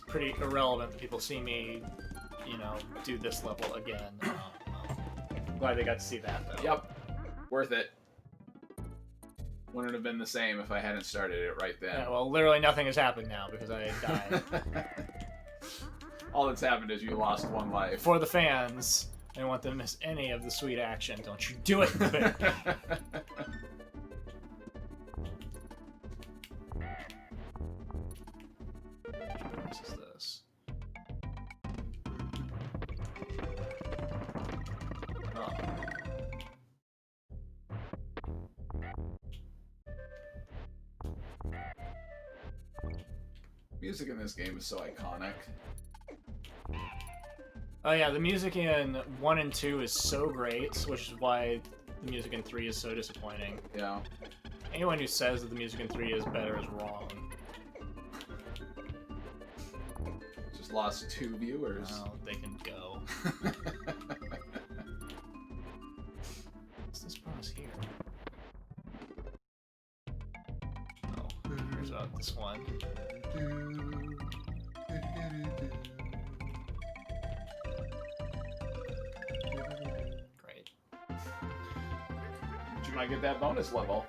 pretty irrelevant that people see me, you know, do this level again. Glad they got to see that, though. Yep. Worth it. Wouldn't have been the same if I hadn't started it right then. Yeah, well, literally nothing has happened now because I died. All that's happened is you lost one life. For the fans, I don't want them to miss any of the sweet action. Don't you do it! What is this? Oh. Music in this game is so iconic. Oh yeah, the music in 1 and 2 is so great, which is why the music in 3 is so disappointing. Yeah. Anyone who says that the music in 3 is better is wrong. Just lost 2 viewers. Well, they can go. What's this bonus here? Oh, here's about this one. Great. But you might get that bonus level.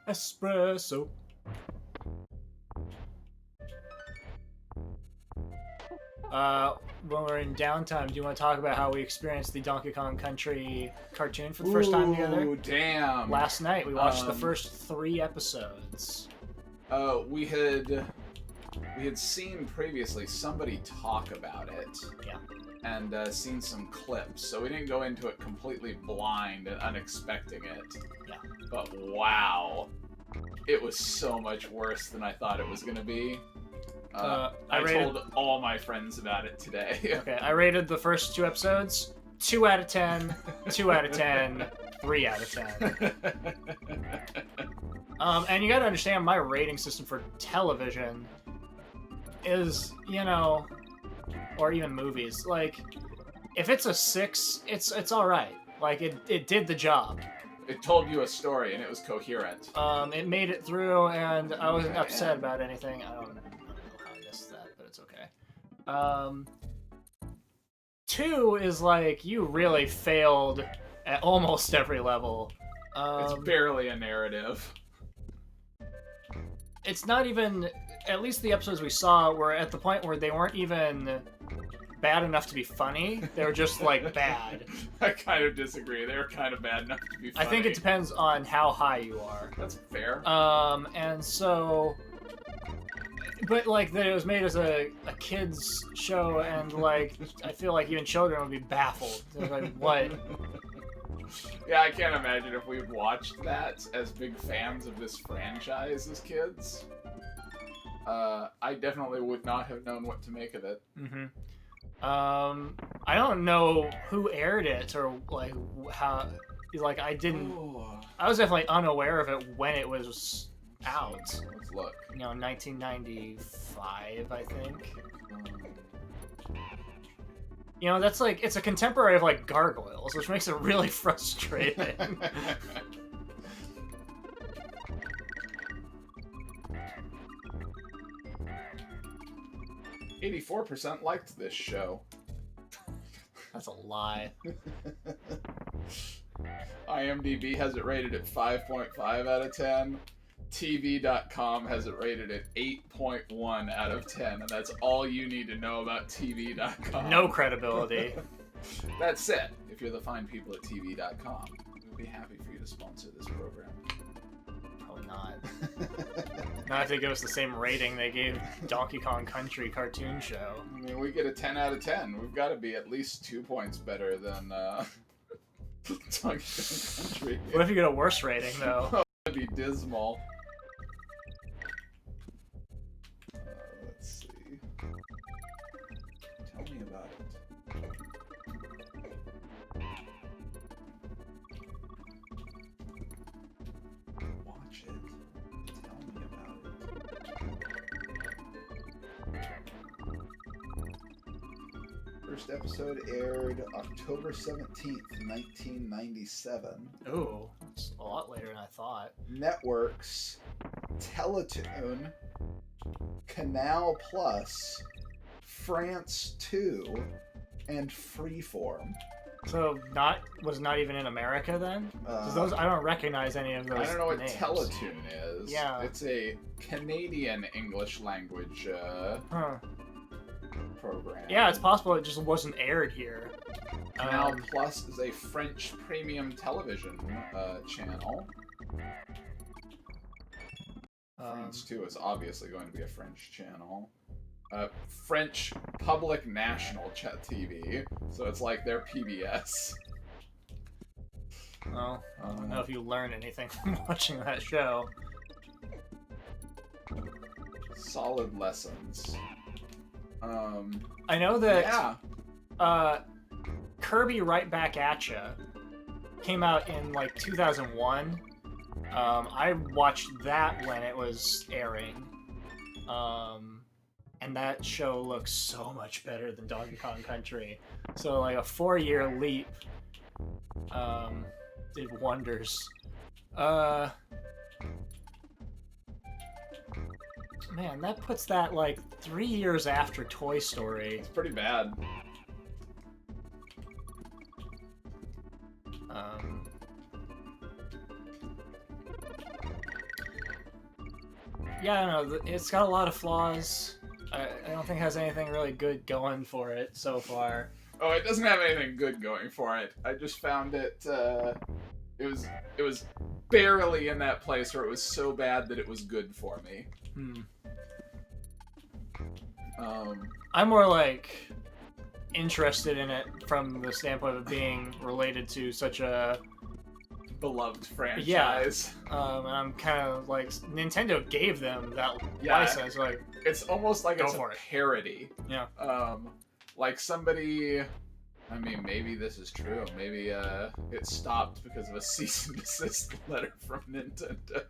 Espresso. When we're in downtime, do you want to talk about how we experienced the Donkey Kong Country cartoon for the first time together? Ooh, damn. Last night, we watched the first 3 episodes. We had seen previously somebody talk about it. Yeah. And seen some clips, so we didn't go into it completely blind and unexpecting it. Yeah. But wow, it was so much worse than I thought it was gonna be. I told all my friends about it today. Okay, I rated the first 2 episodes 2 out of 10, 2 out of 10, 3 out of 10. And you gotta understand, my rating system for television is, you know, or even movies, like, if it's a 6, it's alright. Like, it did the job. It told you a story, and it was coherent. It made it through, and I wasn't upset about anything. I don't know how I missed that, but it's okay. 2 is like, you really failed at almost every level. It's barely a narrative. It's not even... At least the episodes we saw were at the point where they weren't even bad enough to be funny. They were just, like, bad. I kind of disagree. They were kind of bad enough to be funny. I think it depends on how high you are. That's fair. And so... But, like, that it was made as a kid's show, and, like, I feel like even children would be baffled. They're like, what? Yeah, I can't imagine if we watched that as big fans of this franchise as kids. I definitely would not have known what to make of it. Mm-hmm. I don't know who aired it, or, like, how... Like, I didn't... Ooh. I was definitely unaware of it when it was out. Let's look. You know, 1995, I think. You know, that's like, it's a contemporary of, like, Gargoyles, which makes it really frustrating. 84% liked this show. That's a lie. IMDb has it rated at 5.5 out of 10. TV.com has it rated at 8.1 out of 10, and that's all you need to know about TV.com. No credibility. That said, if you're the fine people at TV.com, we'd be happy for you to sponsor this program. Probably not. Not if they give us the same rating they gave Donkey Kong Country cartoon show. I mean, we get a 10 out of 10. We've got to be at least 2 points better than Donkey Kong Country. What if you get a worse rating, though? Oh, that'd be dismal. Let's see. Tell me about it. Watch it. Tell me about it. First episode aired October 17th, 1997. Ooh, that's a lot later than I thought. Networks, Teletoon, Canal Plus, France 2, and Freeform. So was not even in America then? 'Cause those I don't recognize any of those. I don't know what names. Teletoon is. Yeah. It's a Canadian English language program. Yeah, it's possible it just wasn't aired here. Canal Plus is a French premium television channel. France 2 is obviously going to be a French channel. French Public National TV, so it's like their PBS. Well, I don't know if you learn anything from watching that show. Solid lessons. I know that Kirby Right Back at Ya came out in like 2001. I watched that when it was airing. And that show looks so much better than Donkey Kong Country. So like a 4-year leap did wonders. Man, that puts that like 3 years after Toy Story. It's pretty bad. Yeah, I don't know. It's got a lot of flaws. I don't think it has anything really good going for it so far. Oh, it doesn't have anything good going for it. I just found it. It was barely in that place where it was so bad that it was good for me. I'm more like interested in it from the standpoint of being related to such a beloved franchise. Yeah. And I'm kind of like Nintendo gave them that license. Like it's almost like it's a for it. parody. Yeah. Like somebody. I mean, maybe this is true. Maybe it stopped because of a cease and desist letter from Nintendo.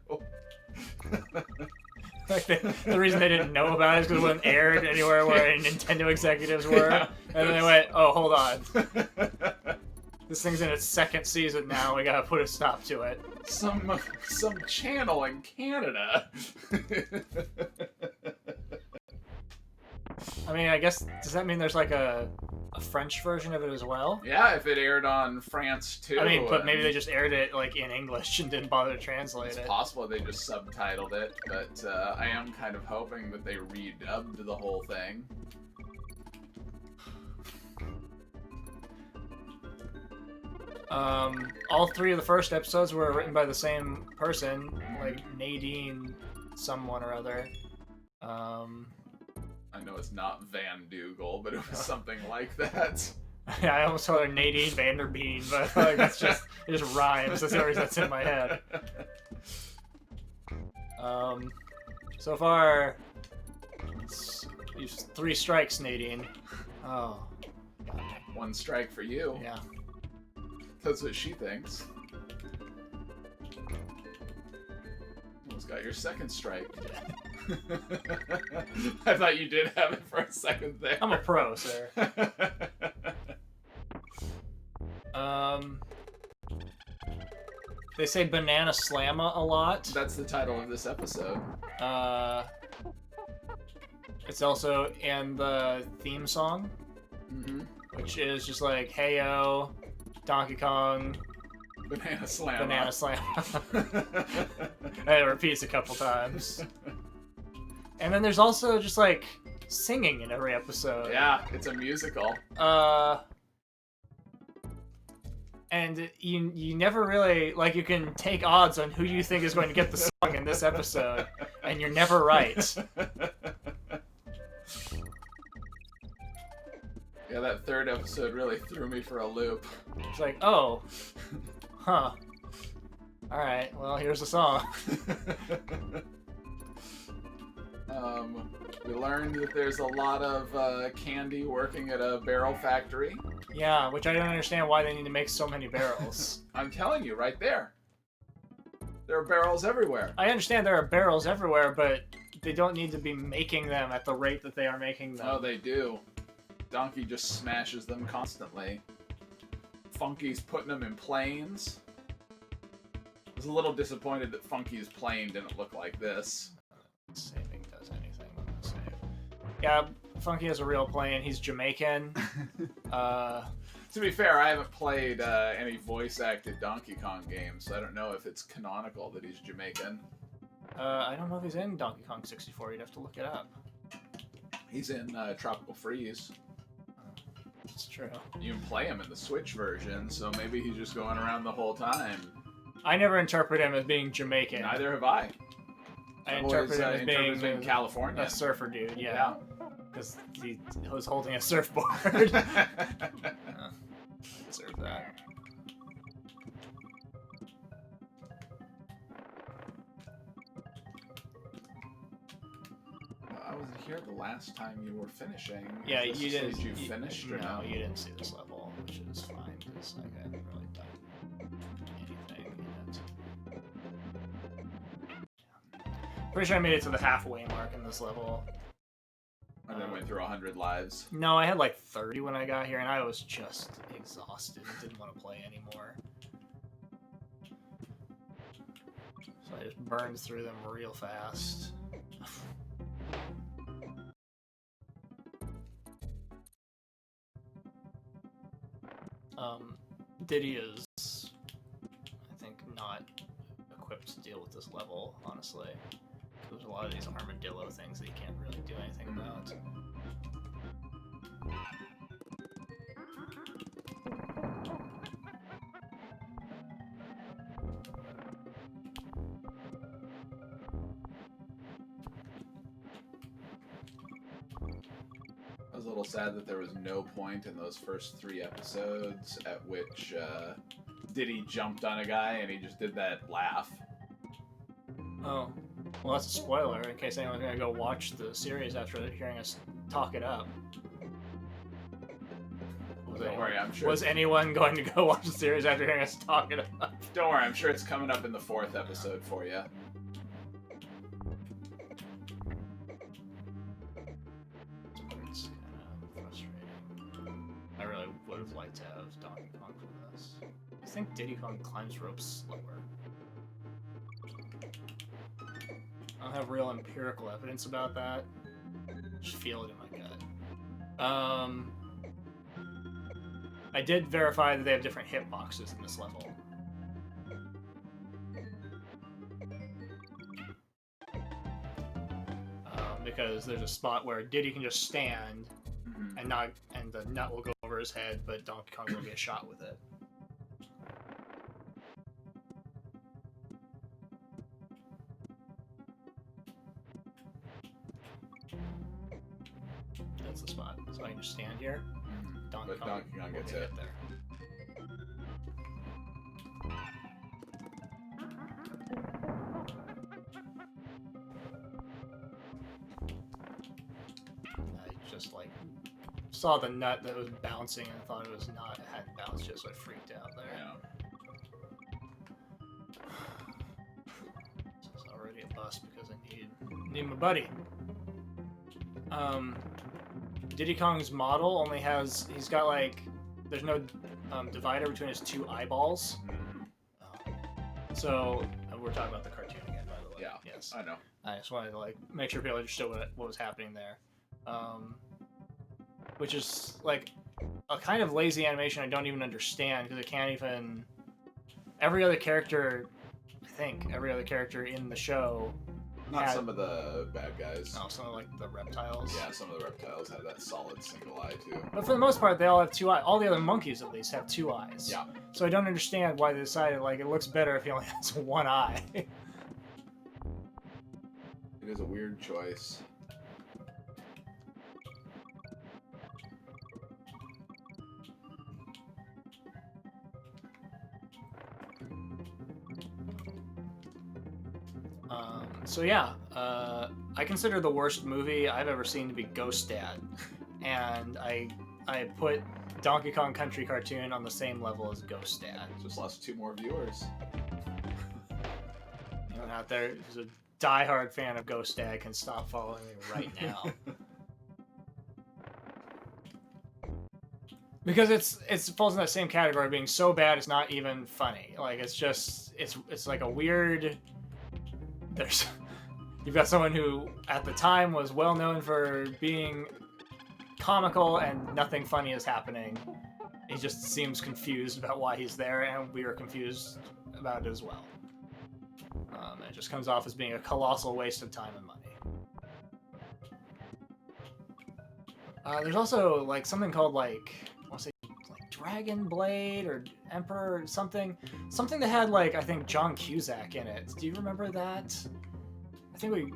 Like the reason they didn't know about it is because it wasn't aired anywhere where Nintendo executives were. Yeah. And then they went, oh, hold on. This thing's in its 2nd season now. We gotta put a stop to it. Some channel in Canada. I mean, I guess, does that mean there's like a French version of it as well? Yeah, if it aired on France too. I mean, but maybe they just aired it like in English and didn't bother to translate it. It's possible they just subtitled it, but I am kind of hoping that they redubbed the whole thing. All 3 of the first episodes were written by the same person, like Nadine someone or other. I know it's not Van Dougal, but it was something like that. Yeah, I almost called her Nadine Vanderbean, but like, that's just, it just rhymes. That's the only reason that's in my head. So far, it's 3 strikes, Nadine. Oh, God. 1 strike for you. Yeah. That's what she thinks. Almost got your 2nd strike. I thought you did have it for a second there. I'm a pro, sir. They say Banana Slamma a lot. That's the title of this episode. It's also in the theme song, which is just like, hey-yo, Donkey Kong, Banana Slamma. Banana Slamma. And it repeats a couple times. And then there's also just like singing in every episode. Yeah, it's a musical. And you never really, like, you can take odds on who you think is going to get the song in this episode, and you're never right. Yeah, that 3rd episode really threw me for a loop. It's like, oh, huh. Alright, well, here's the song. We learned that there's a lot of candy working at a barrel factory. Yeah, which I don't understand why they need to make so many barrels. I'm telling you, right there. There are barrels everywhere. I understand there are barrels everywhere, but they don't need to be making them at the rate that they are making them. Oh, they do. Donkey just smashes them constantly. Funky's putting them in planes. I was a little disappointed that Funky's plane didn't look like this. Saving does anything on this Yeah, Funky has a real plane. He's Jamaican. To be fair, I haven't played any voice-acted Donkey Kong games, so I don't know if it's canonical that he's Jamaican. I don't know if he's in Donkey Kong 64. You'd have to look it up. He's in Tropical Freeze. It's true. You can play him in the Switch version, so maybe he's just going around the whole time. I never interpret him as being Jamaican. Neither have I. I interpret him as being California. A surfer dude, yeah. Because he was holding a surfboard. Deserve that. I wasn't here the last time you were finishing. Yeah, you didn't. You finished or no? no? You didn't see this level, which is fine because like, I haven't really done anything in it. Pretty sure I made it to the halfway mark in this level. And then went through 100 lives. No, I had like 30 when I got here, and I was just exhausted and didn't want to play anymore. So I just burned through them real fast. Diddy is, I think, not equipped to deal with this level, honestly. There's a lot of these armadillo things that you can't really do anything about. I was a little sad that there was no point in those first 3 episodes at which Diddy jumped on a guy and he just did that laugh. Oh. Well, that's a spoiler in case anyone's gonna go watch the series after hearing us talk it up. Don't worry, I'm sure. Was anyone going to go watch the series after hearing us talk it up? Don't worry, I'm sure it's coming up in the 4th episode for you. It's kind of frustrating. I really would have liked to have Donkey Kong for this. I think Diddy Kong climbs ropes slower. I don't have real empirical evidence about that. Just feel it in my gut. I did verify that they have different hitboxes in this level. Because there's a spot where Diddy can just stand and the nut will go over his head, but Donkey Kong will get shot with it. That's the spot. So I can just stand here. Donkey Kong gets hit hit there. I just like saw the nut that was bouncing and thought it was not. It hadn't bounced yet, so I freaked out there. Yeah. This is already a bust because I need my buddy. Diddy Kong's model only has, he's got like, there's no divider between his 2 eyeballs. So, we're talking about the cartoon again, by the way. Yeah, yes. I know. I just wanted to like make sure people understood what was happening there. Which is like a kind of lazy animation I don't even understand because it can't even, every other character in the show Not some of the bad guys. No, some of like the reptiles. Yeah, some of the reptiles have that solid single eye too. But for the most part, they all have 2 eyes. All the other monkeys, at least, have 2 eyes. Yeah. So I don't understand why they decided like it looks better if he only has 1 eye. It is a weird choice. So yeah, I consider the worst movie I've ever seen to be Ghost Dad, and I put Donkey Kong Country Cartoon on the same level as Ghost Dad. Just lost 2 more viewers. Anyone out there who's a diehard fan of Ghost Dad can stop following me right now. Because it falls in that same category of being so bad it's not even funny. Like it's just it's like a weird. You've got someone who, at the time, was well known for being comical and nothing funny is happening. He just seems confused about why he's there, and we are confused about it as well. It just comes off as being a colossal waste of time and money. There's also like something called like I want to say like Dragon Blade or Emperor or something that had like I think John Cusack in it. Do you remember that? I think we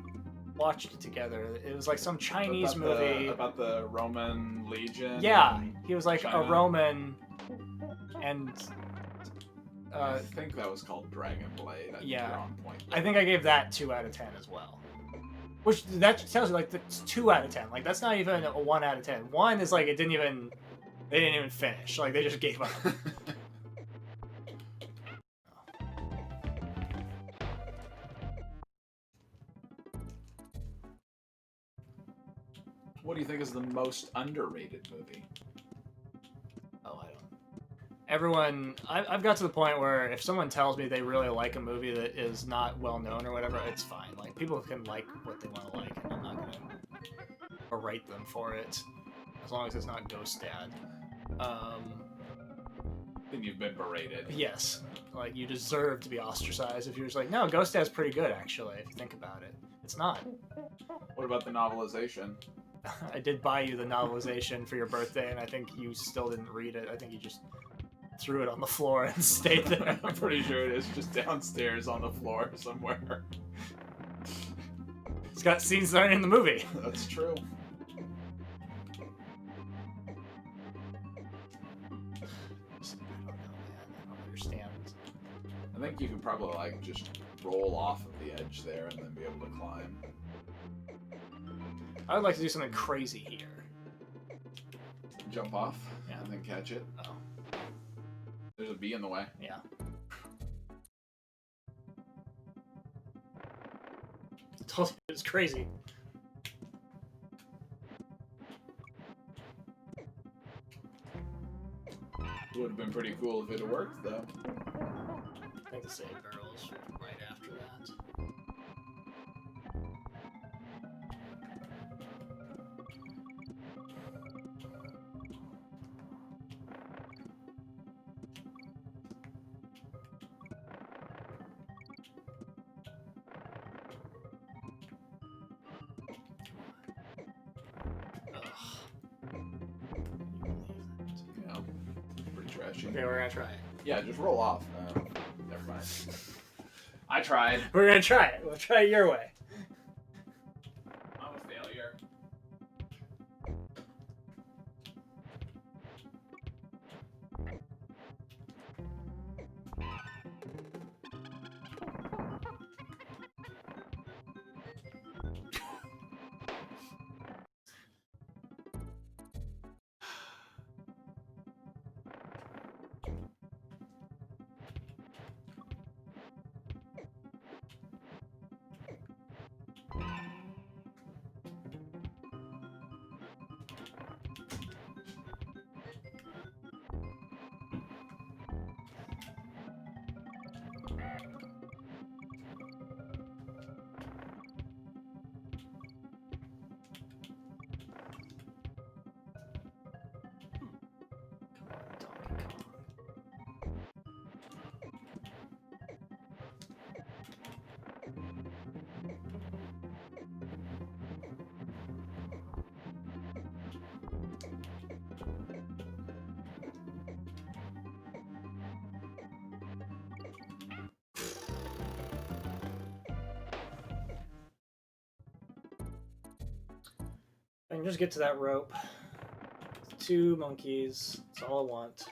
watched it together. It was like some Chinese movie about the Roman Legion. Yeah, he was like China. a Roman, and I think that was called Dragon Blade. Yeah, on point. I think I gave that 2 out of 10 as well. Which that tells you like it's 2 out of 10. Like that's not even a 1 out of 10. 1 is like they didn't even finish. Like they just gave up. What do you think is the most underrated movie? Oh, I don't. Everyone, I've got to the point where if someone tells me they really like a movie that is not well known or whatever, it's fine. Like people can like what they want to like, and I'm not gonna berate them for it, as long as it's not Ghost Dad. Then you've been berated. Yes, like you deserve to be ostracized if you're just like, no, Ghost Dad's pretty good actually. If you think about it, it's not. What about the novelization? I did buy you the novelization for your birthday, and I think you still didn't read it. I think you just threw it on the floor and stayed there. I'm pretty sure it is just downstairs on the floor somewhere. It's got scenes that aren't in the movie. That's true. I don't understand. I think you can probably like just roll off of the edge there and then be able to climb. I would like to do something crazy here. Jump off, Yeah. and then catch it. Oh, There's a bee in the way. yeah. I told you it was crazy. It would have been pretty cool if it had worked, though. I think the save barrels right after that. Yeah, pretty trashy. Okay, we're gonna try it. Yeah, just roll off. Never mind. I tried. We're gonna try it. We'll try it your way. I'm a failure. I can just get to that rope. 2 monkeys. That's all I want.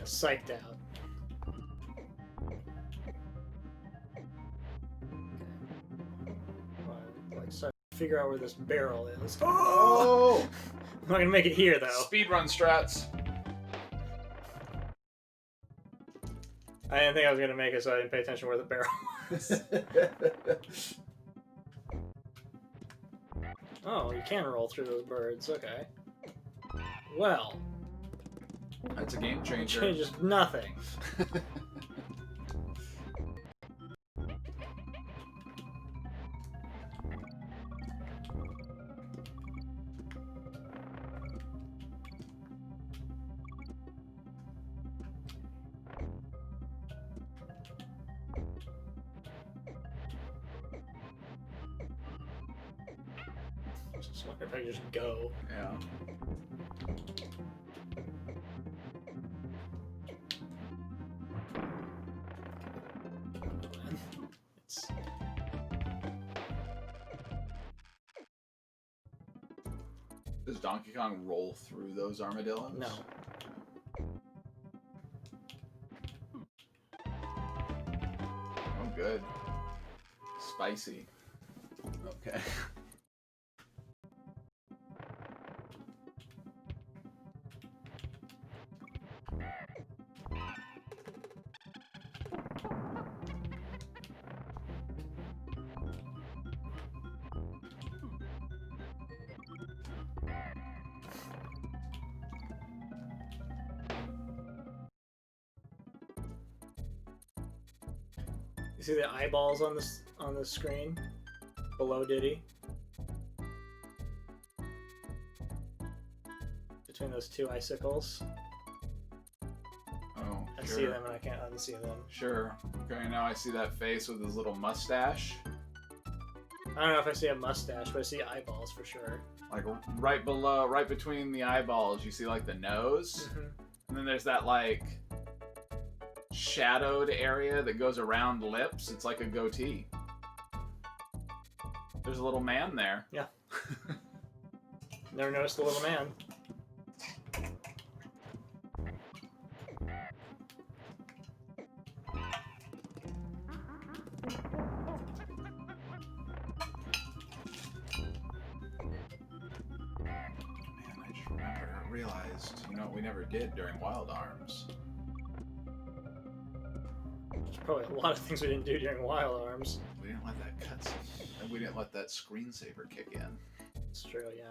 Yeah, psyched out. Like, so figure out where this barrel is. Oh! I'm not gonna make it here though. Speedrun strats. I didn't think I was gonna make it, so I didn't pay attention where the barrel was. Oh, you can roll through those birds. Okay. Well, That's a game it changer. changes nothing. Just wonder if I can just go. Yeah. It's... Does Donkey Kong roll through those armadillos? No. Oh, good. Spicy. Okay. You see the eyeballs on the screen below Diddy? Between those two icicles. Oh, I sure. see them and I can't unsee them. Sure. Okay, now I see that face with his little mustache. I don't know if I see a mustache, but I see eyeballs for sure. Like right below, right between the eyeballs, you see like the nose. Mm-hmm. And then there's that like shadowed area that goes around lips. It's like a goatee. There's a little man there. Yeah. Never noticed the little man. Realized, you know what we never did during Wild Arms? There's probably a lot of things we didn't do during Wild Arms. We didn't let that cutscene, and we didn't let that screensaver kick in. It's true, yeah.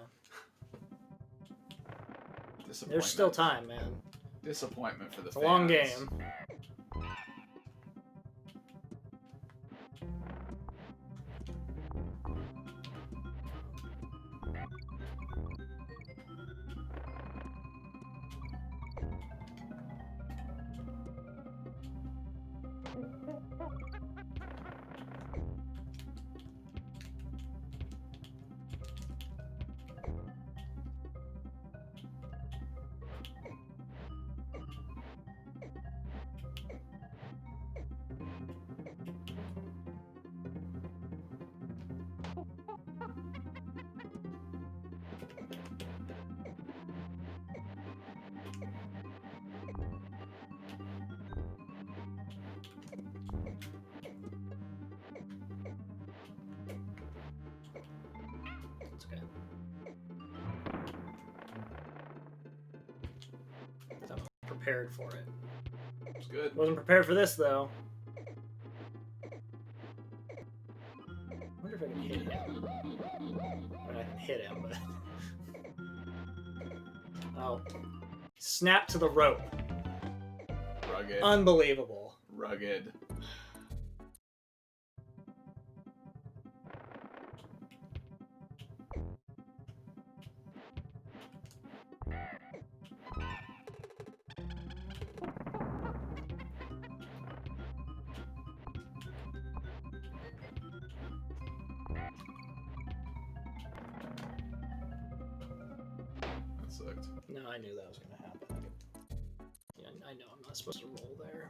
Disappointment. There's still time, man. Disappointment for the It's a fans. long game. It's okay. I'm prepared for it. It's good. Wasn't prepared for this though. I wonder if I can hit him. I mean, I can hit him, but... Oh. Snap to the rope. Rugged. Unbelievable. Rugged. That sucked. No, I knew that was going to happen. Yeah, I know I'm not supposed to roll there.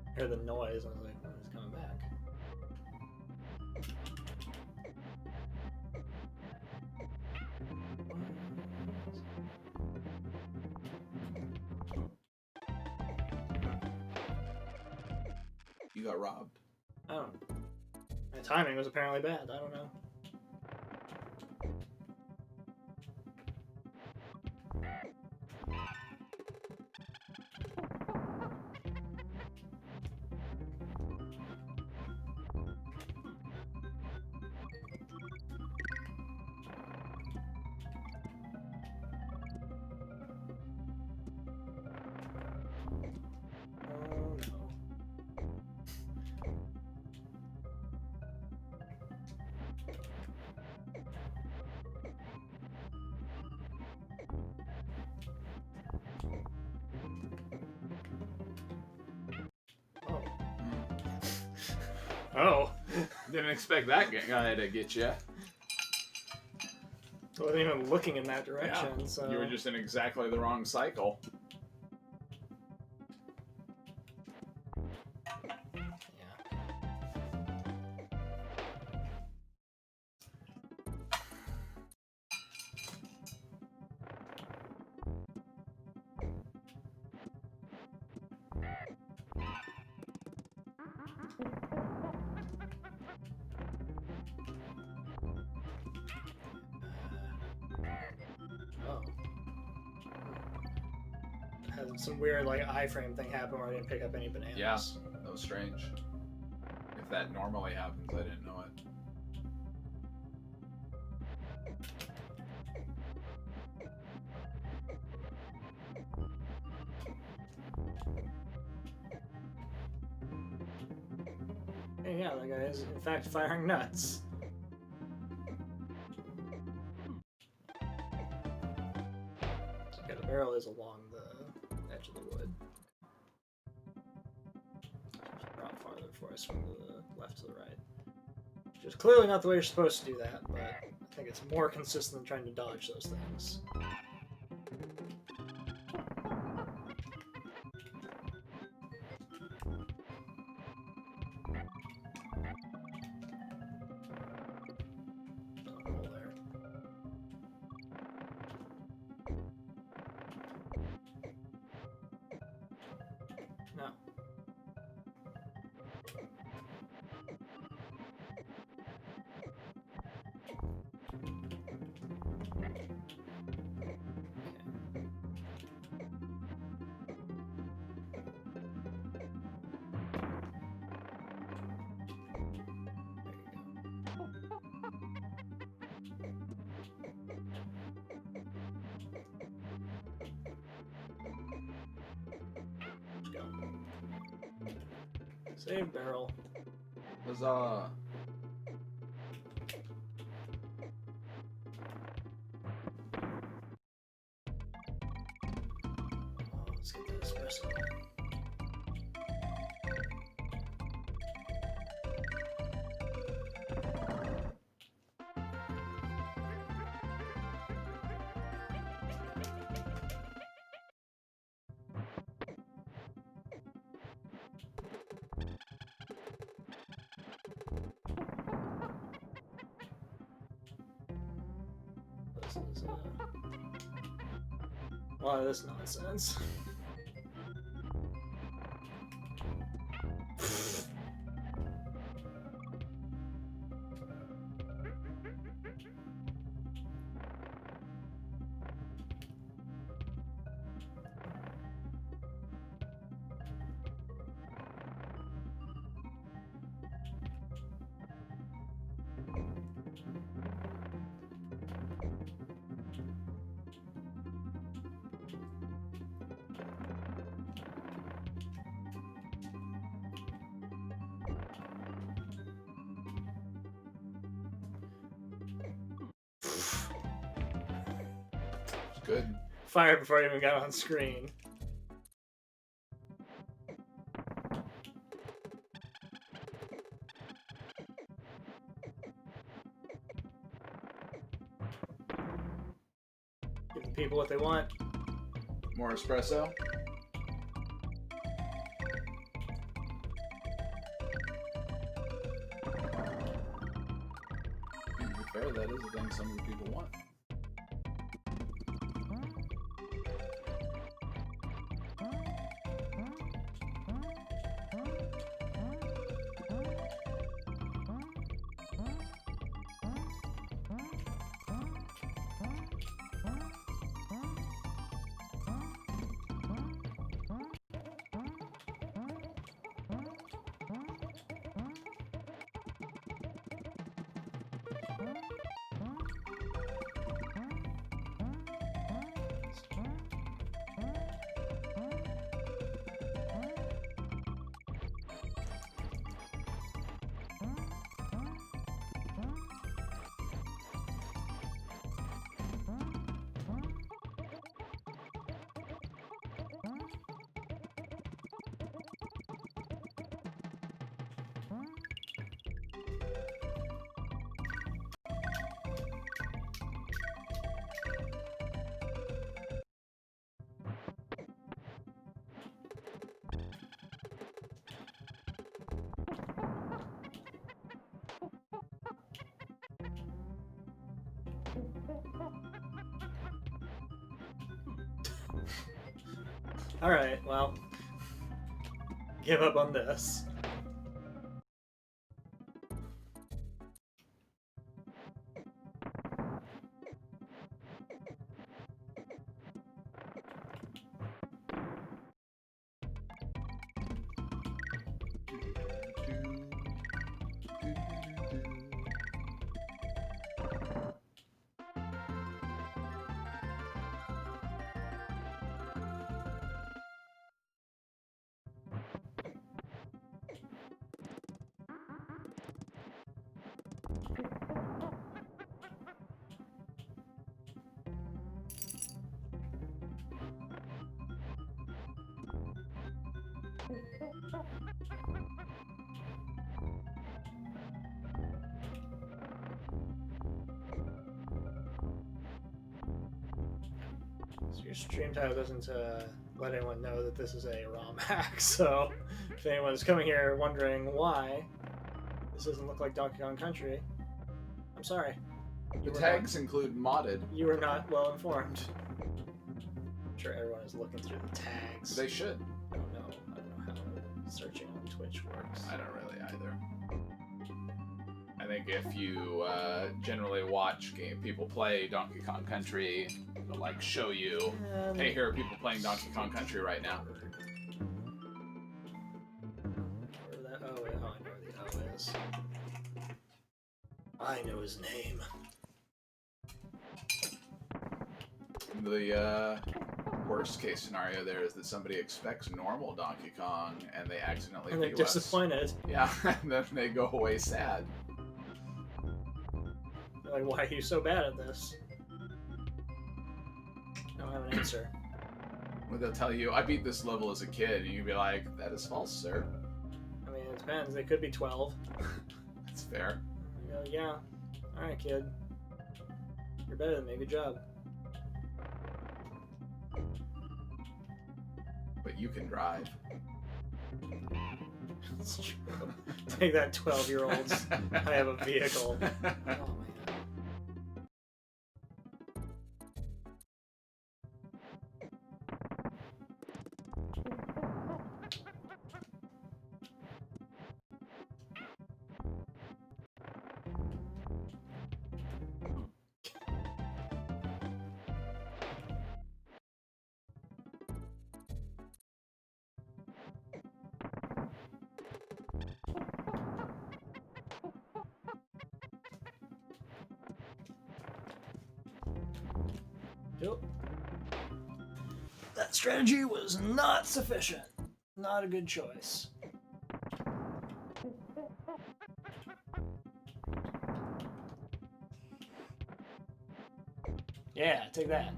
I heard the noise. I was like, oh, he's coming back. You got robbed. Oh. My timing was apparently bad. I don't know. Oh no. Oh. Oh. Didn't expect that guy to get you. I wasn't even looking in that direction, so... You were just in exactly the wrong cycle. Yeah. Oh. Had some weird, like, iframe thing happen where I didn't pick up any bananas. Yeah, that was strange. If that normally happens, I didn't know it. Hey, yeah, that guy is, in fact, firing nuts. Okay, the barrel is along the edge of the wood. Just drop farther before I swing to the left to the right. Which is clearly not the way you're supposed to do that, but I think it's more consistent than trying to dodge those things. Don't roll there. No. Let's go. Save barrel. Huzzah. Oh, let's get the espresso. This is a lot of this nonsense. Good. Fired before I even got on screen. people what they want. More espresso? To be fair, that is the thing some of the people want. Alright, well. Give up on this. So your stream title doesn't let anyone know that this is a ROM hack, so if anyone's coming here wondering why this doesn't look like Donkey Kong Country, I'm sorry. The tags include modded. You were not well informed. I'm sure everyone is looking through the tags. They should. I don't know how searching on Twitch works. I don't really either. I think if you generally watch people play Donkey Kong Country, it'll like show you, hey, here are people playing Donkey Kong Country right now. Where that O is? Oh, I know where the O is. I know his name. The worst case scenario there is that somebody expects normal Donkey Kong and they accidentally And they're view us. disappointed. Yeah, and then they go away sad. They're like, why are you so bad at this? I don't have an answer. Well, they'll tell you, I beat this level as a kid, and you'd be like, that is false, sir. I mean, it depends. They could be 12. That's fair. You go, yeah. Alright, kid. You're better than me. Good job. But you can drive. That's true. Take that, 12-year-olds. I have a vehicle. Oh, man. Yep. That strategy was not sufficient. Not a good choice. Yeah, take that.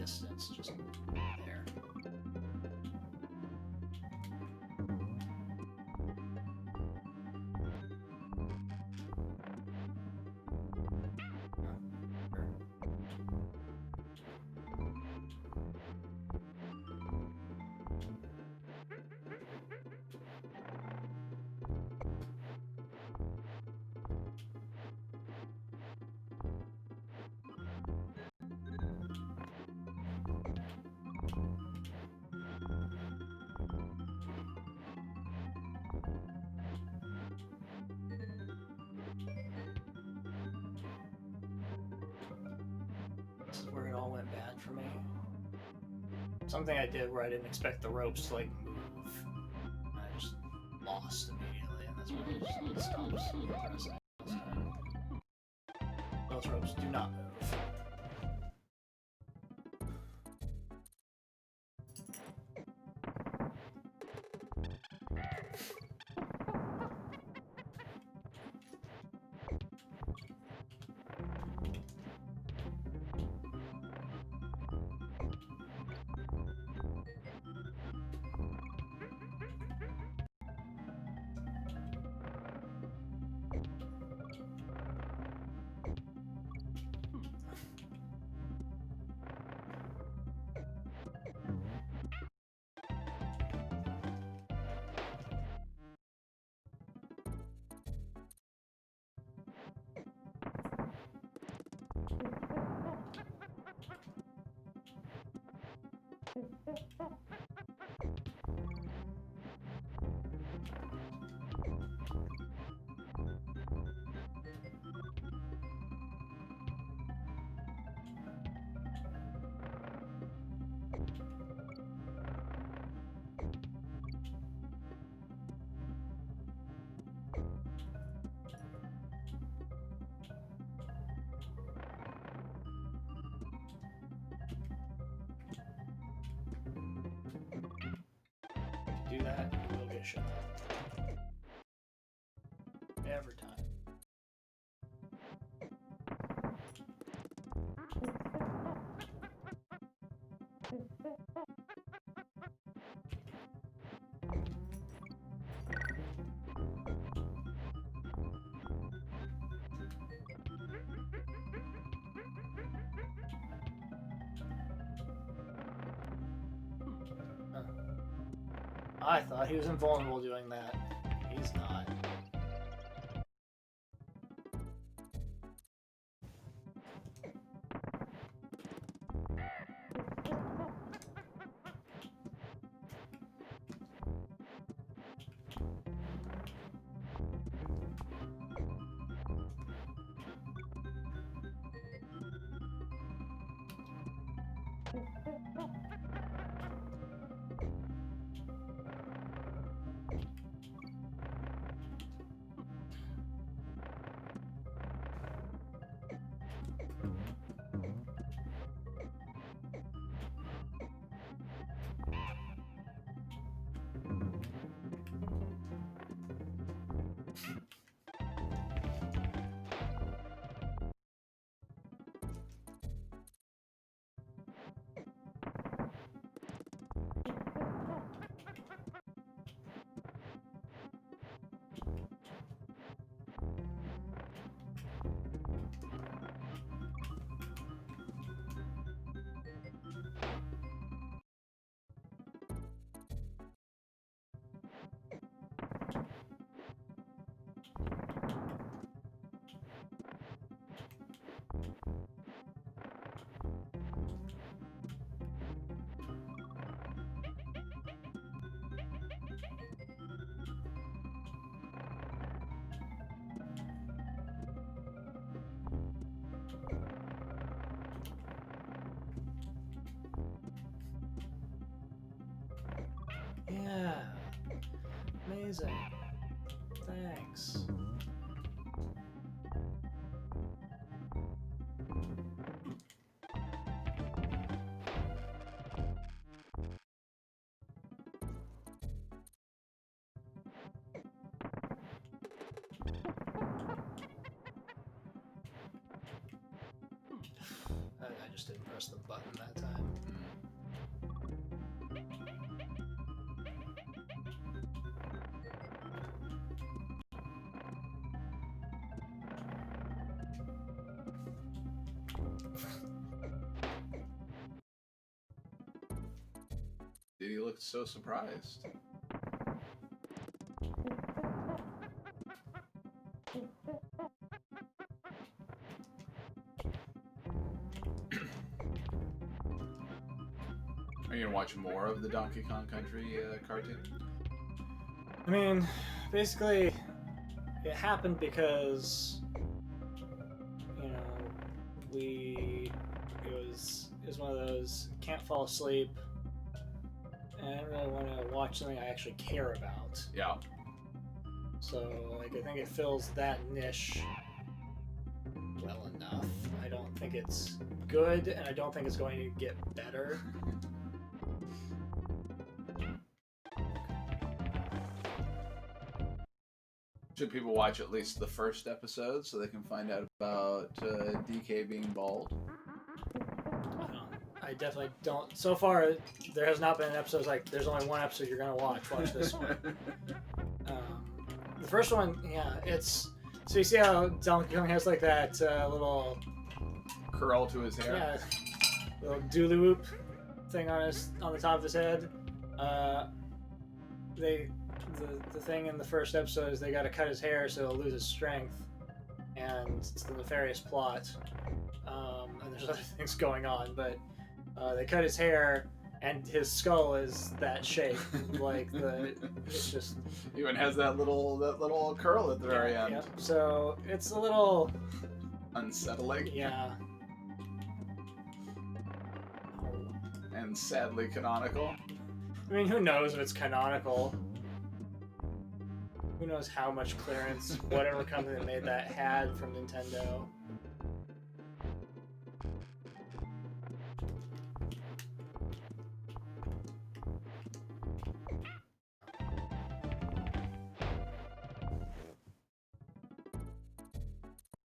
distance, just there. This is where it all went bad for me. Something I did where I didn't expect the ropes to like move. I just lost immediately, and that's when it just stops pressing. Those ropes do not move. Do that, you will get shot. Every time. I thought he was invulnerable doing that. He's not. Yeah. Amazing. Thanks. I just didn't press the button that time. Did he look so surprised? Are you gonna watch more of the Donkey Kong Country cartoon? I mean, basically, it happened because, you know, it was one of those can't fall asleep, and I don't really want to watch something I actually care about. Yeah. So, like, I think it fills that niche well enough. I don't think it's good, and I don't think it's going to get better. Should people watch at least the first episode so they can find out about DK being bald? I definitely don't. So far, there has not been an episode like, there's only one episode you're going to watch. Watch this one. The first one, yeah, it's... So you see how Donkey Kong has like that little... curl to his hair? Yeah, little dooley whoop thing on the top of his head. The thing in the first episode is they got to cut his hair so he'll lose his strength, and it's the nefarious plot. And there's other things going on, but they cut his hair, and his skull is that shape. Like it's just even has that little curl at the very end. Yeah. So it's a little unsettling. Yeah. And sadly canonical. I mean, who knows if it's canonical? Who knows how much clearance whatever company that made that had from Nintendo?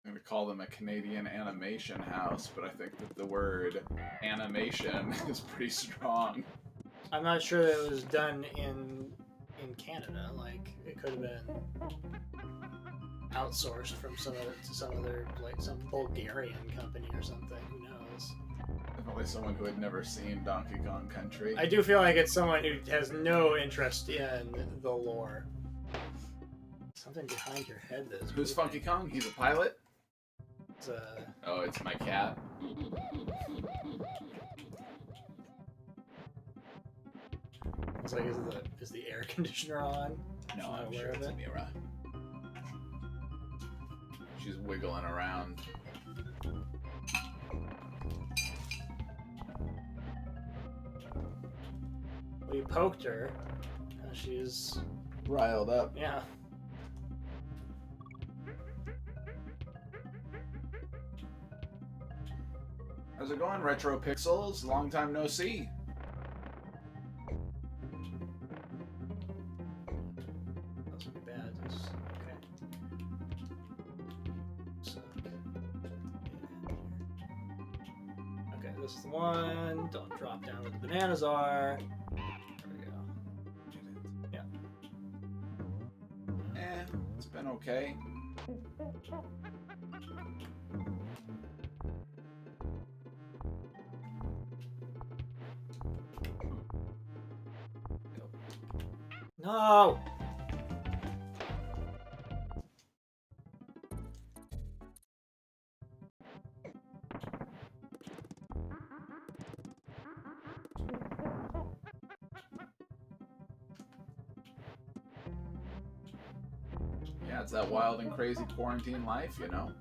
I'm going to call them a Canadian animation house, but I think that the word animation is pretty strong. I'm not sure that it was done in Canada. Like, it could have been outsourced from some other like some Bulgarian company or something. Who knows? Definitely someone who had never seen Donkey Kong Country. I do feel like it's someone who has no interest in the lore. Something behind your head that's... Who's Funky Kong? He's a pilot? It's Oh, it's my cat. It's like, is the air conditioner on? No, I'm sure it's Mira. She's wiggling around. Well, you poked her. She's... riled up. Yeah. How's it going, Retro Pixels? Long time no see. That's pretty bad. Okay, this is the one. Don't drop down where the bananas are. There we go. Yeah. It's been okay. No! Yeah, it's that wild and crazy quarantine life, you know?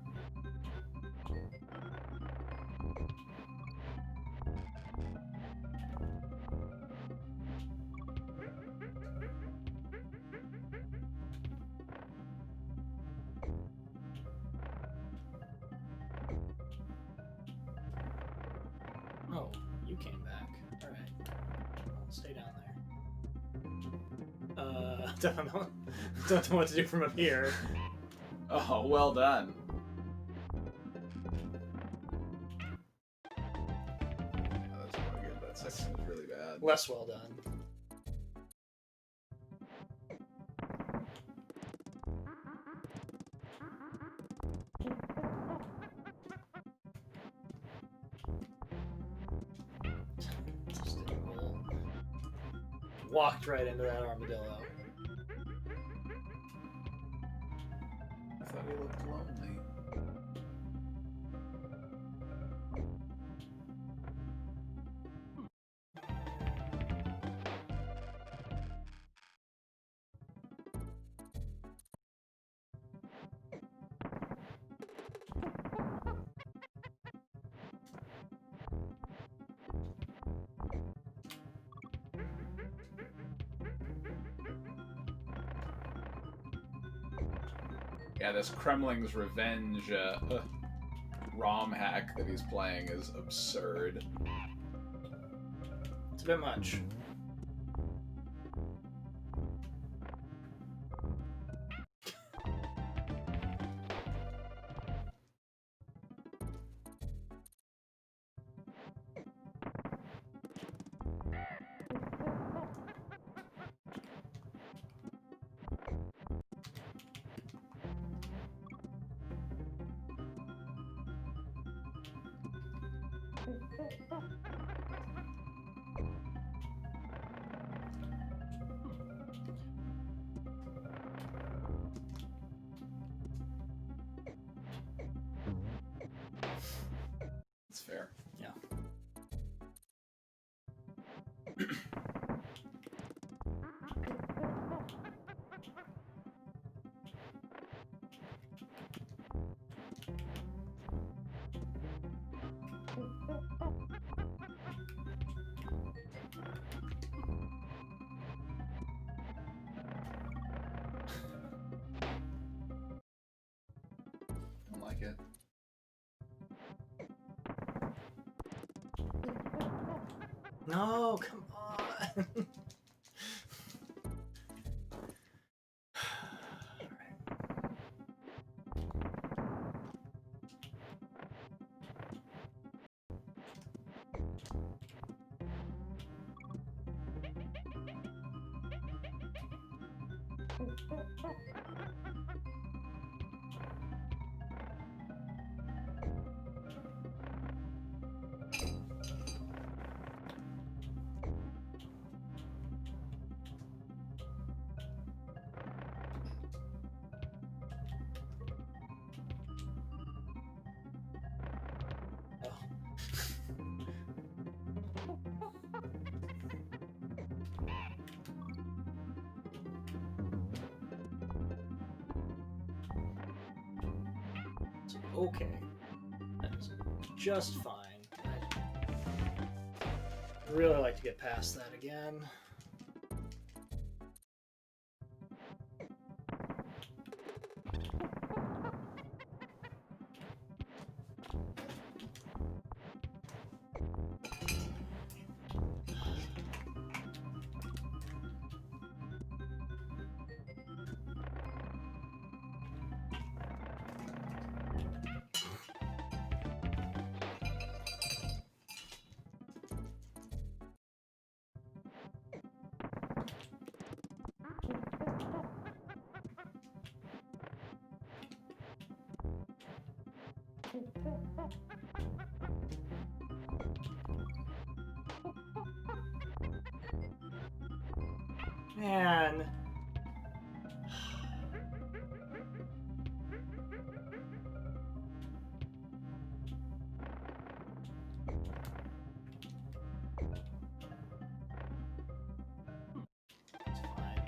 Oh, you came back. Alright. I'll stay down there. Don't know what to do from up here. Oh, well done. section is really bad. Less well done. Just did a roll. Walked right into that armadillo. I thought he looked lonely. Yeah, this Kremling's Revenge ROM hack that he's playing is absurd. It's a bit much. It's fair. Yeah. Don't like it. No, come on. Okay. That is just fine. I'd really like to get past that again. Man. It's fine.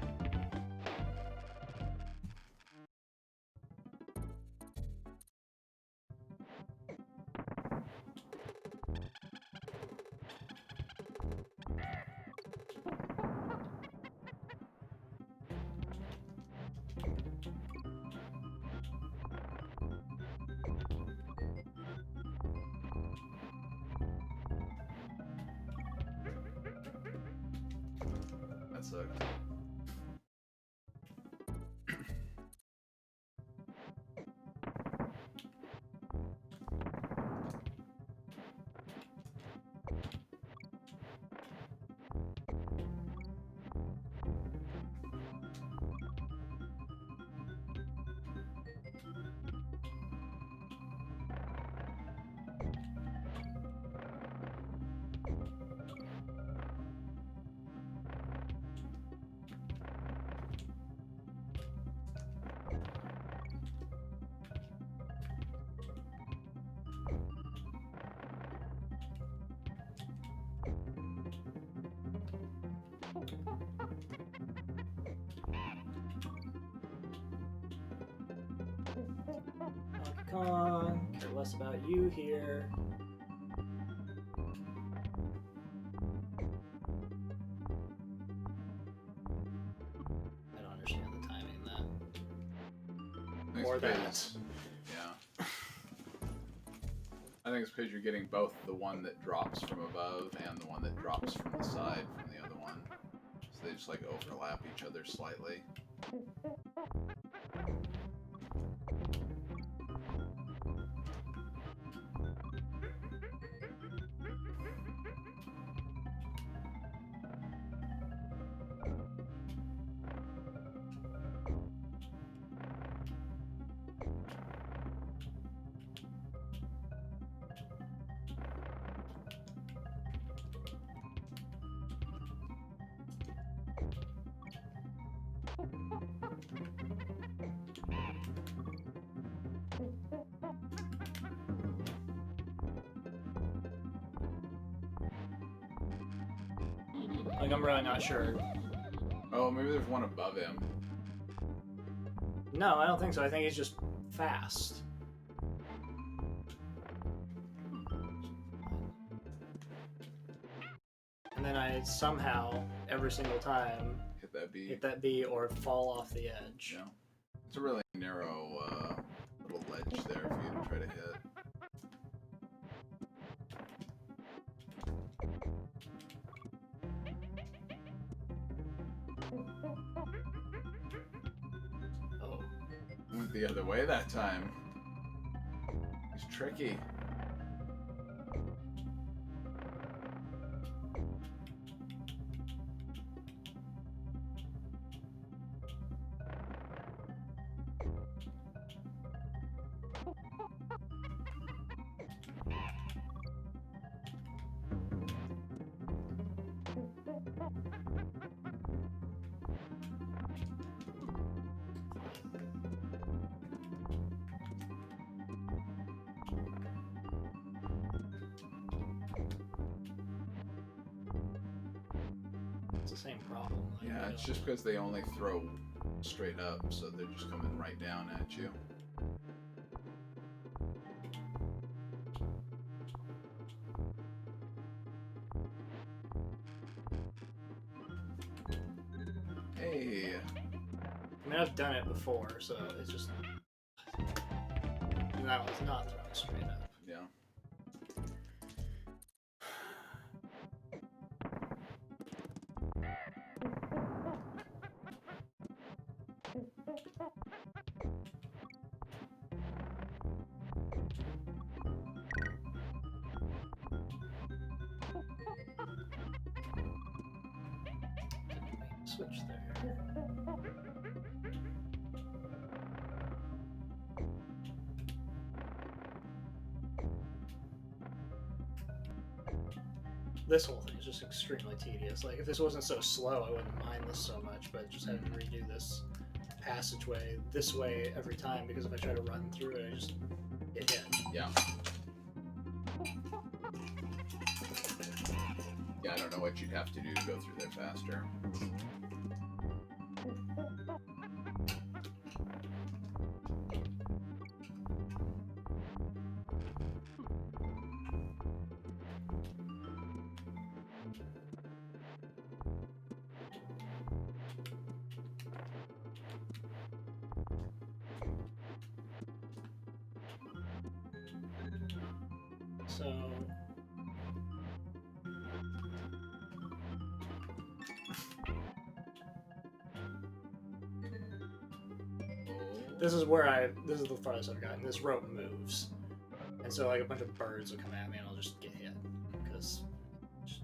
That sucked. Kong. Care less about you here. I don't understand the timing of that. Nice Or that. Yeah. I think it's because you're getting both the one that drops from above and the one that drops from the side from the other one. So they just like overlap each other slightly. Like, I'm really not sure. Oh, maybe there's one above him. No, I don't think so. I think he's just fast. And then I somehow, every single time, hit that B or fall off the edge. Yeah. It's a really narrow little ledge there for you to try to hit. Oh. Went the other way that time. He's tricky. It's the same problem. Like, Yeah, it's just because they only throw straight up, so they're just coming right down at you. Hey! I mean, I've done it before, so it's just... And that was not thrown straight up. Yeah. Switch there. This whole thing is just extremely tedious. Like, if this wasn't so slow, I wouldn't mind this so much, but just having to redo this passageway this way every time, because if I try to run through it, I just get hit. Yeah. Yeah, I don't know what you'd have to do to go through there faster. So... This is the farthest I've gotten. This rope moves. And so, like, a bunch of birds will come at me and I'll just get hit. Because I just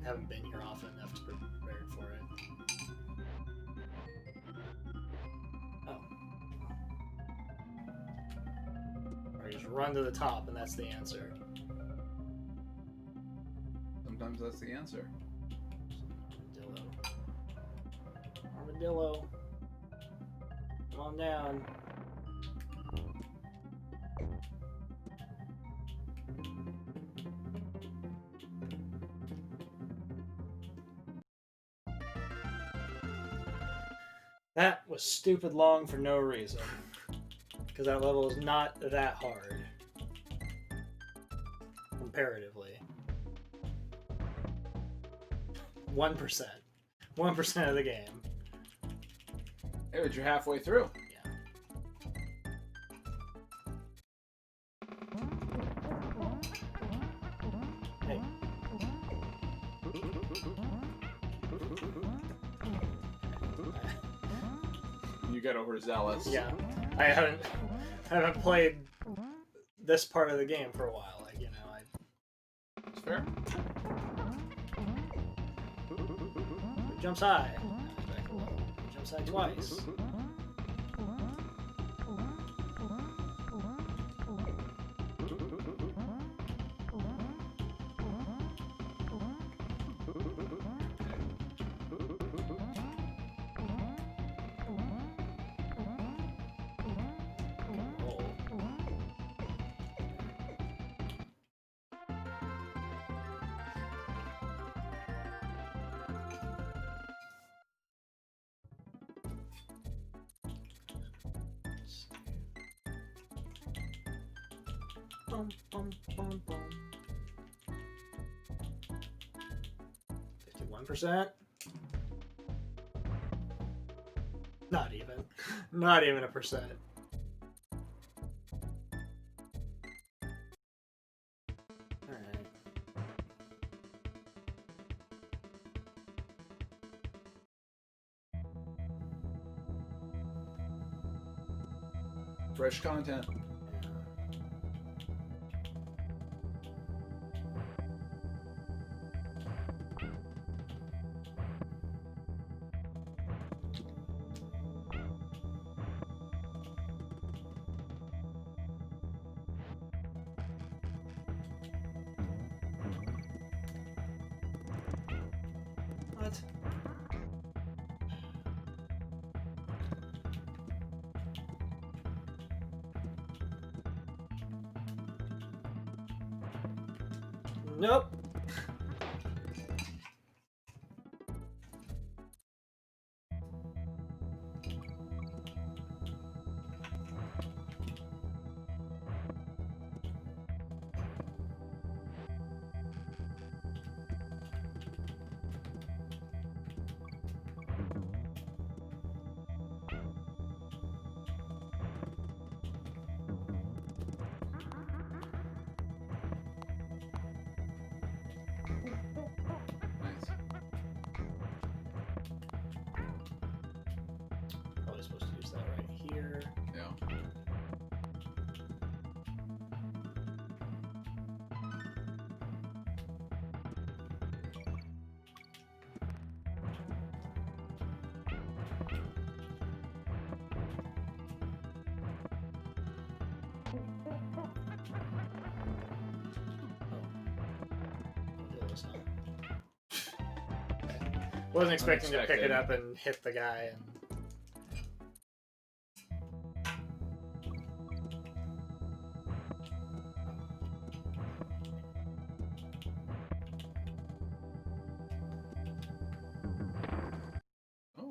haven't been here often enough to be prepared for it. Oh. Or you just run to the top and that's the answer. Sometimes that's the answer. Armadillo. Come on down. That was stupid long for no reason. Because that level is not that hard. Comparatively. 1%. 1% of the game. Hey, but you're halfway through. Yeah. Hey. You get overzealous. Yeah. I haven't played this part of the game for a while. Like, you know, It's fair. it jumps high. Back low. It jumps high twice. Bum, bum, bum, bum. 51%? Not even. Not even a percent. Alright. Fresh content. What? Nope. Nice. Probably supposed to use that right here. Yeah. Do this now. Wasn't expecting to pick it up and hit the guy and Oh.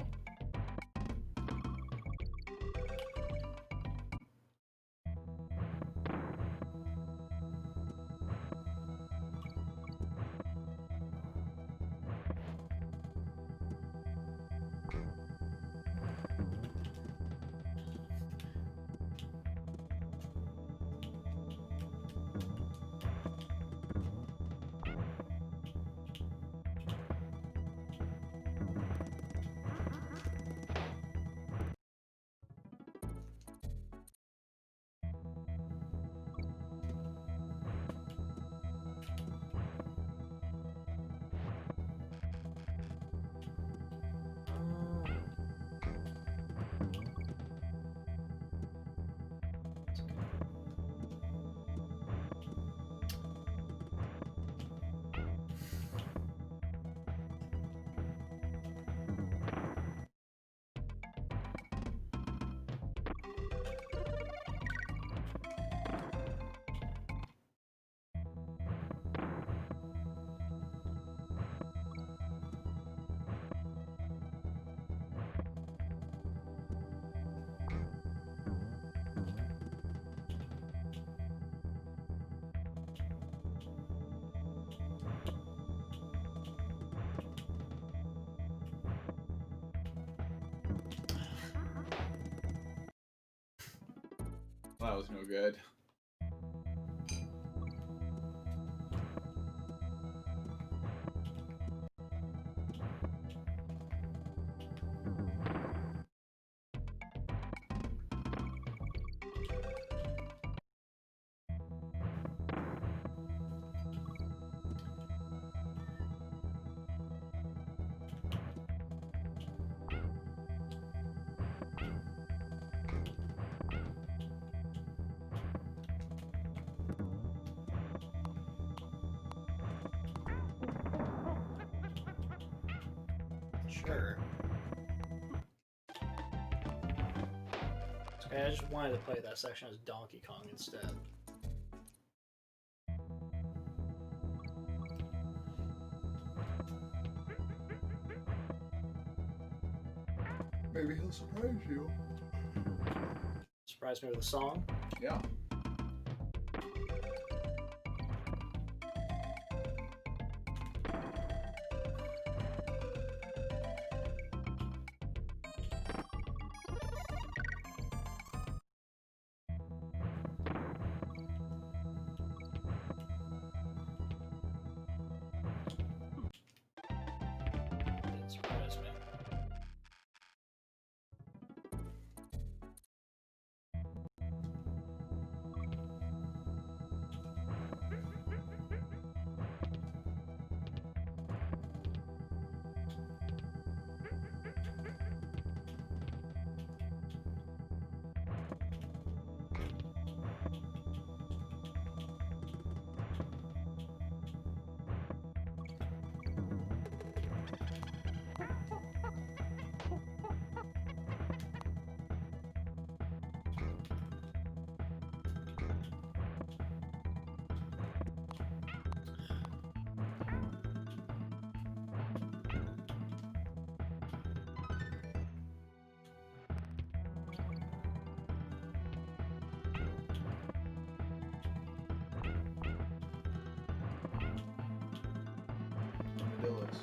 That was no good. Sure. Okay, I just wanted to play that section as Donkey Kong instead. Maybe he'll surprise you. Surprise me with a song. Yeah. Didn't surprise me. Armadillos.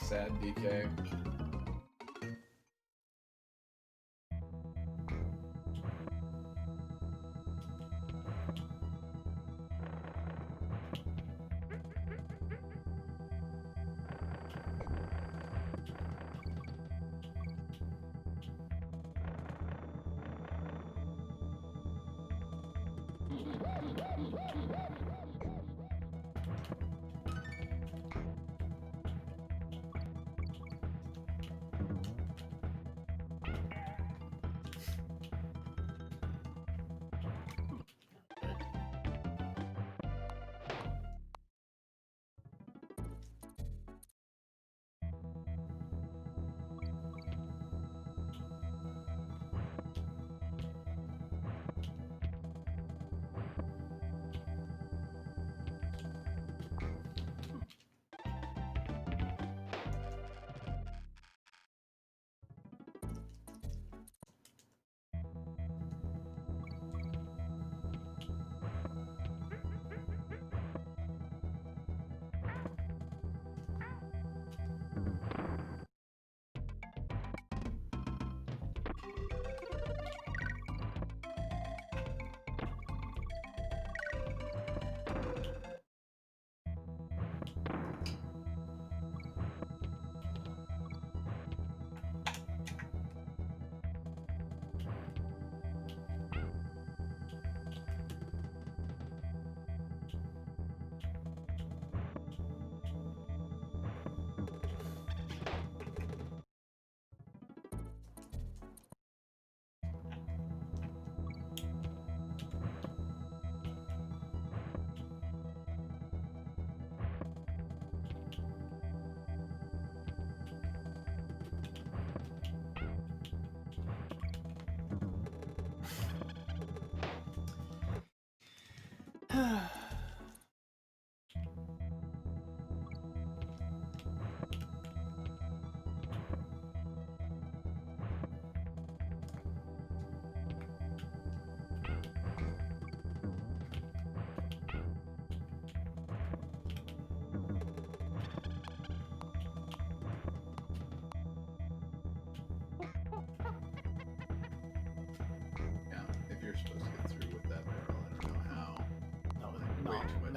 Sad DK.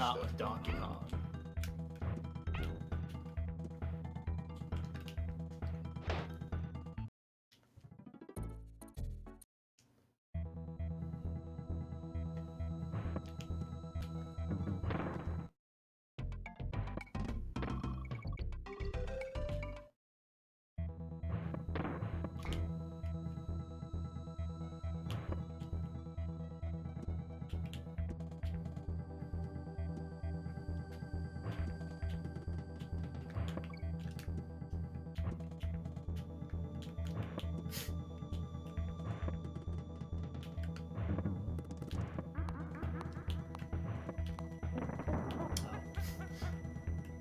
not stuff. with Donkey Kong.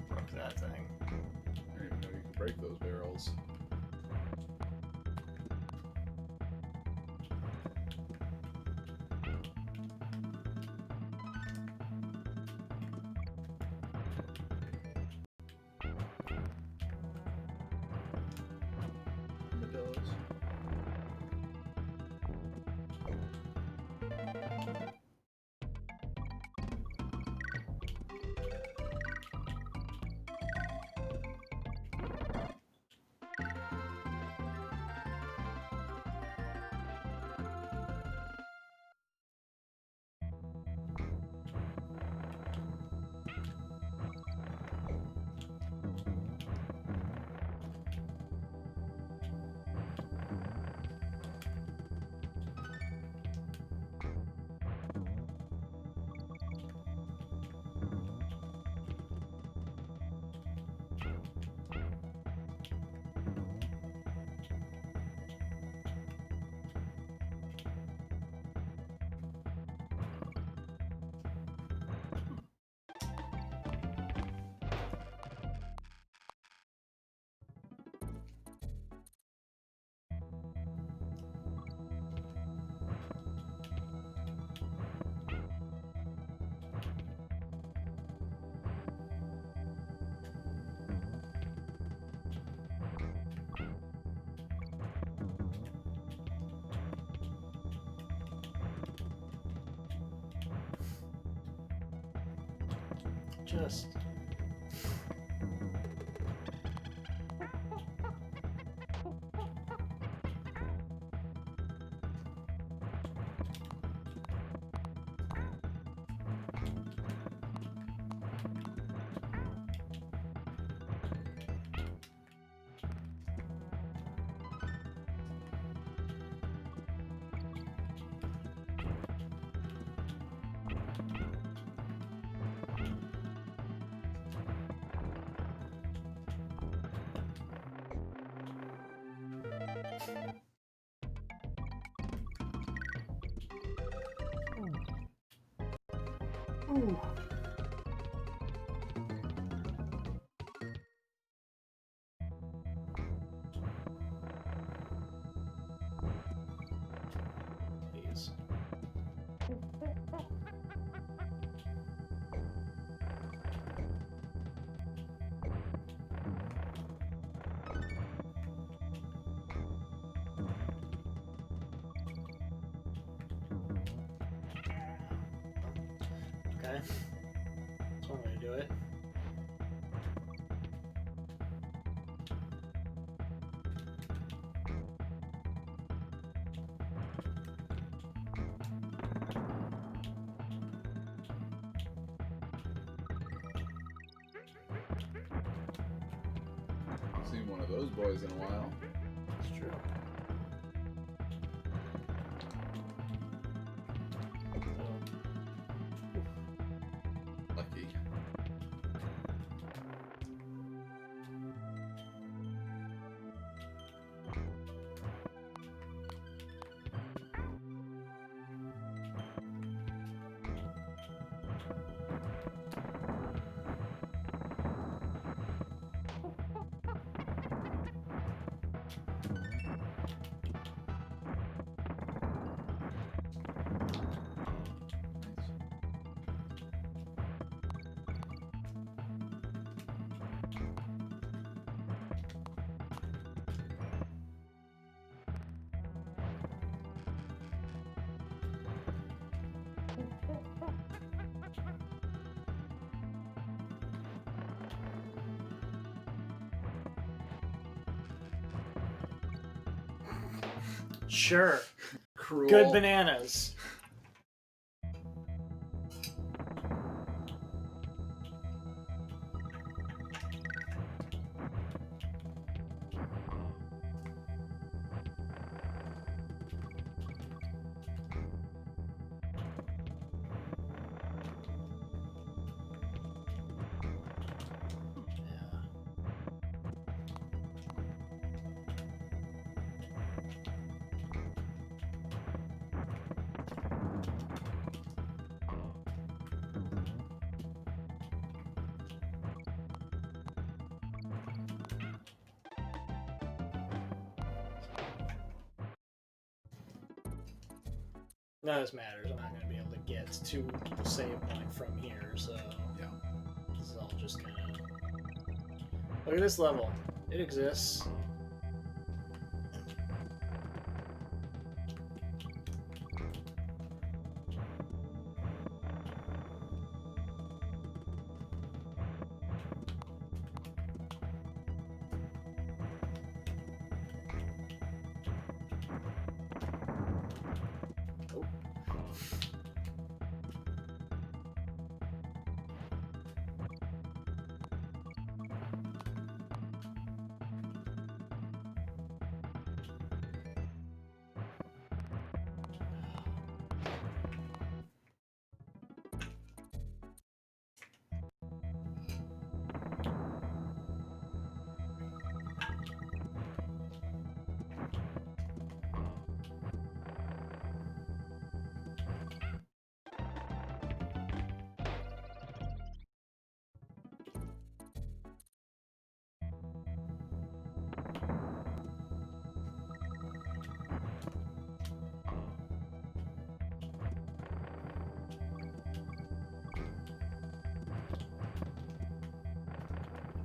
Broke that thing. I didn't even know you could break those barrels. Armadillos. Just... Ooh. Please. Okay. That's one way to do it. Seen one of those boys in a while. It's true. Lucky. Sure. Cruel. Good bananas. None of this matters. I'm not going to be able to get to the save point from here, so Yeah. this is all just kind of... Look at this level. It exists.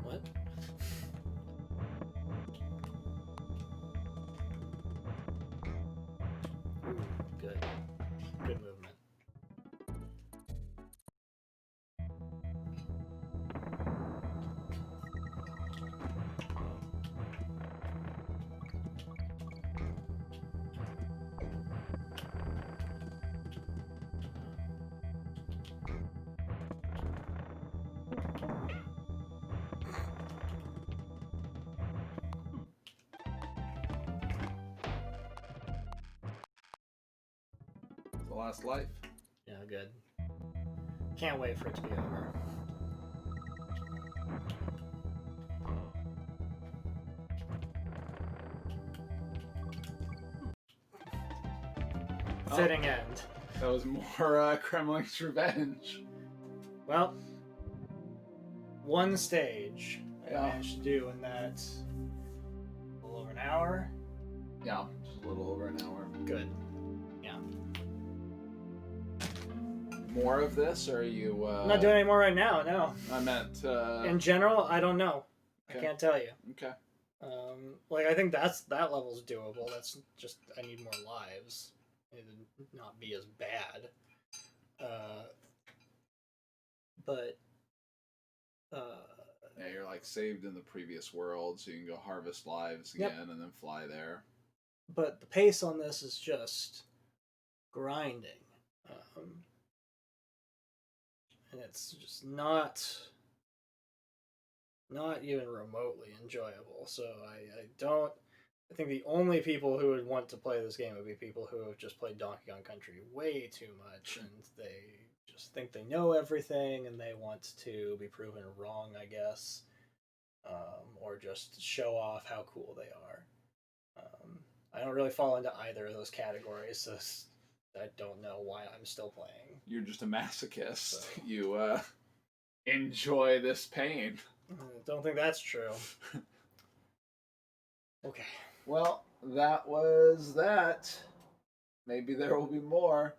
What? Ooh, good. Good movement. The last life. Yeah, good. Can't wait for it to be over. Fitting end. That was more Kremling's Revenge. Well, one stage I Yeah. managed to do in that a little over an hour. Yeah, just a little over an hour. Good. Yeah. More of this, or are you... I'm not doing any more right now, no. I meant... In general, I don't know. Okay. I can't tell you. Okay. Like, I think that level's doable. That's just, I need more lives. It'd not be as bad. But... Yeah, you're like saved in the previous world, so you can go harvest lives again and then fly there. But the pace on this is just grinding. And it's just not even remotely enjoyable. So I think the only people who would want to play this game would be people who have just played Donkey Kong Country way too much, and they just think they know everything, and they want to be proven wrong, I guess, or just show off how cool they are. I don't really fall into either of those categories, so I don't know why I'm still playing. You're just a masochist. So. You enjoy this pain. I don't think that's true. Okay. Well, that was that. Maybe there will be more.